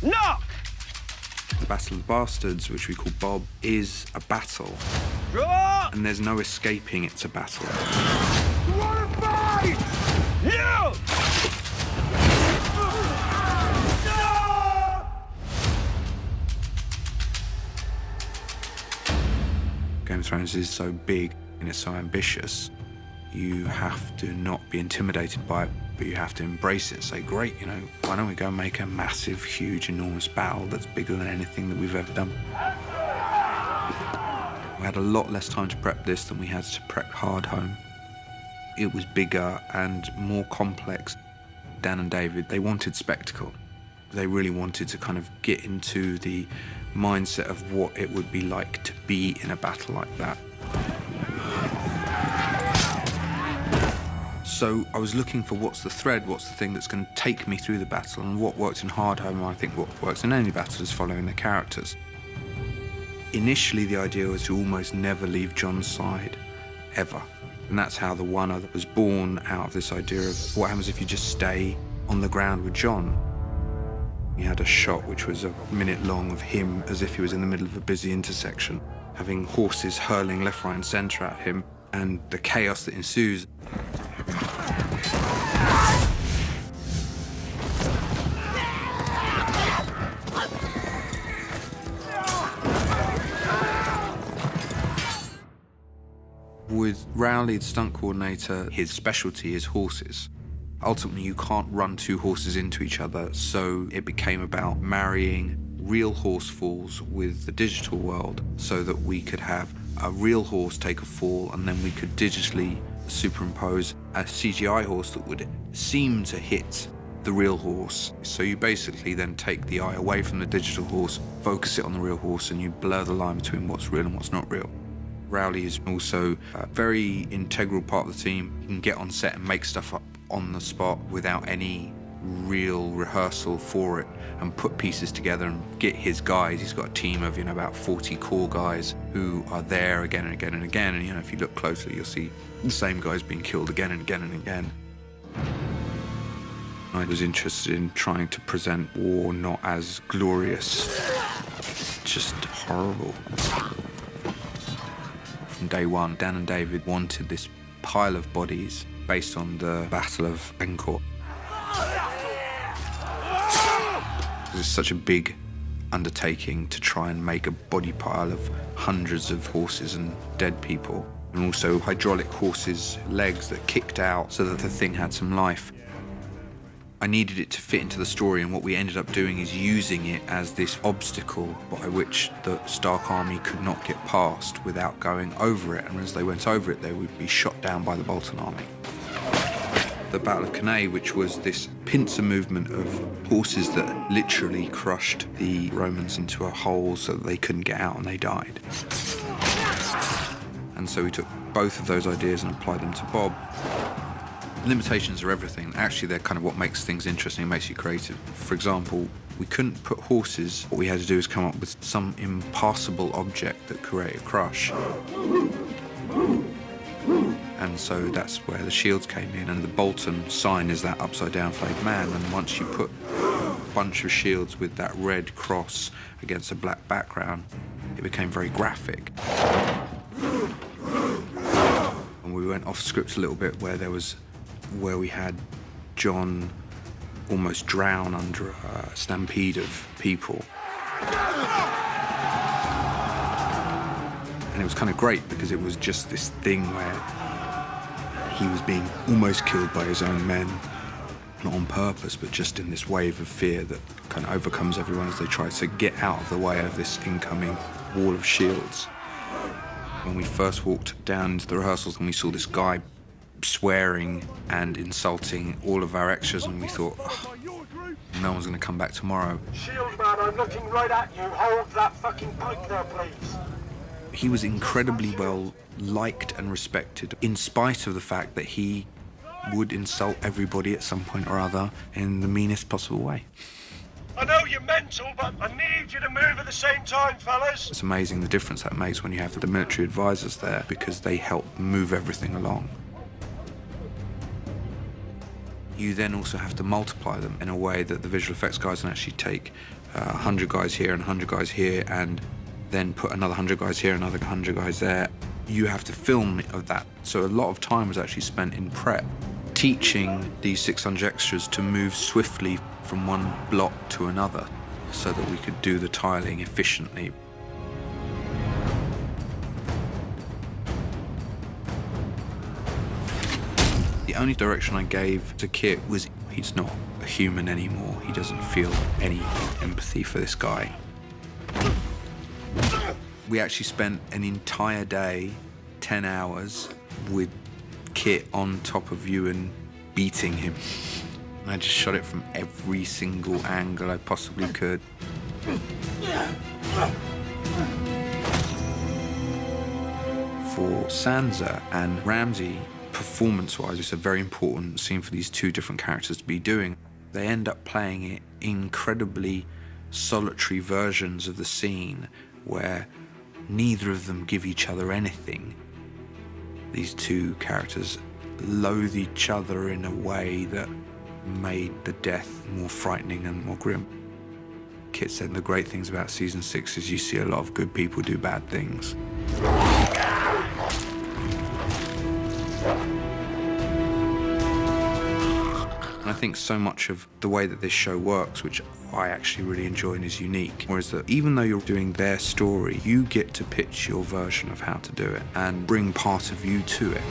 Knock! The Battle of the Bastards, which we call Bob, is a battle. Draw! And there's no escaping it's a battle. You wanna fight? You! Game of Thrones is so big and it's so ambitious, you have to not be intimidated by it, but you have to embrace it. Say, great, you know, why don't we go make a massive, huge, enormous battle that's bigger than anything that we've ever done. We had a lot less time to prep this than we had to prep Hardhome. It was bigger and more complex. Dan and David, they wanted spectacle. They really wanted to kind of get into the mindset of what it would be like to be in a battle like that. So I was looking for what's the thread, what's the thing that's going to take me through the battle, and what worked in Hardhome, I think what works in any battle is following the characters. Initially, the idea was to almost never leave Jon's side, ever. And that's how the One Other was born, out of this idea of what happens if you just stay on the ground with Jon. We had a shot which was a minute long of him as if he was in the middle of a busy intersection, having horses hurling left, right and centre at him, and the chaos that ensues. With Rowley, the stunt coordinator, his specialty is horses. Ultimately, you can't run two horses into each other, so it became about marrying real horse falls with the digital world so that we could have a real horse take a fall and then we could digitally superimpose a CGI horse that would seem to hit the real horse. So you basically then take the eye away from the digital horse, focus it on the real horse, and you blur the line between what's real and what's not real. Rowley is also a very integral part of the team. He can get on set and make stuff up on the spot without any real rehearsal for it and put pieces together and get his guys. He's got a team of, you know, about 40 core guys who are there again and again and again. And, you know, if you look closely, you'll see the same guys being killed again and again and again. I was interested in trying to present war not as glorious, just horrible. From day one, Dan and David wanted this pile of bodies based on the Battle of Angkor. It was such a big undertaking to try and make a body pile of hundreds of horses and dead people, and also hydraulic horses' legs that kicked out so that the thing had some life. I needed it to fit into the story, and what we ended up doing is using it as this obstacle by which the Stark army could not get past without going over it, and as they went over it, they would be shot down by the Bolton army. The Battle of Cannae, which was this pincer movement of horses that literally crushed the Romans into a hole so that they couldn't get out and they died. And so we took both of those ideas and applied them to Bob. Limitations are everything. Actually, they're kind of what makes things interesting and makes you creative. For example, we couldn't put horses. What we had to do is come up with some impassable object that created a crush. And so that's where the shields came in, and the Bolton sign is that upside-down flayed man, and once you put a bunch of shields with that red cross against a black background, it became very graphic. And we went off script a little bit where we had Jon almost drown under a stampede of people. And it was kind of great because it was just this thing where he was being almost killed by his own men, not on purpose, but just in this wave of fear that kind of overcomes everyone as they try to get out of the way of this incoming wall of shields. When we first walked down into the rehearsals and we saw this guy swearing and insulting all of our extras, and we thought, oh, no one's going to come back tomorrow. Shield man, I'm looking right at you. Hold that fucking pike there, please. He was incredibly well liked and respected, in spite of the fact that he would insult everybody at some point or other in the meanest possible way. I know you're mental, but I need you to move at the same time, fellas. It's amazing the difference that makes when you have the military advisors there, because they help move everything along. You then also have to multiply them in a way that the visual effects guys can actually take 100 guys here and 100 guys here, and then put another 100 guys here, another 100 guys there. You have to film of that. So a lot of time was actually spent in prep, teaching these 600 extras to move swiftly from one block to another so that we could do the tiling efficiently. The only direction I gave to Kit was he's not a human anymore. He doesn't feel any empathy for this guy. We actually spent an entire day, 10 hours, with Kit on top of Ewan, beating him. And I just shot it from every single angle I possibly could. For Sansa and Ramsay, performance-wise, it's a very important scene for these two different characters to be doing. They end up playing it incredibly solitary versions of the scene where neither of them give each other anything. These two characters loathe each other in a way that made the death more frightening and more grim. Kit said the great things about season 6 is you see a lot of good people do bad things. And I think so much of the way that this show works, which I actually really enjoy and is unique, is that even though you're doing their story, you get to pitch your version of how to do it and bring part of you to it.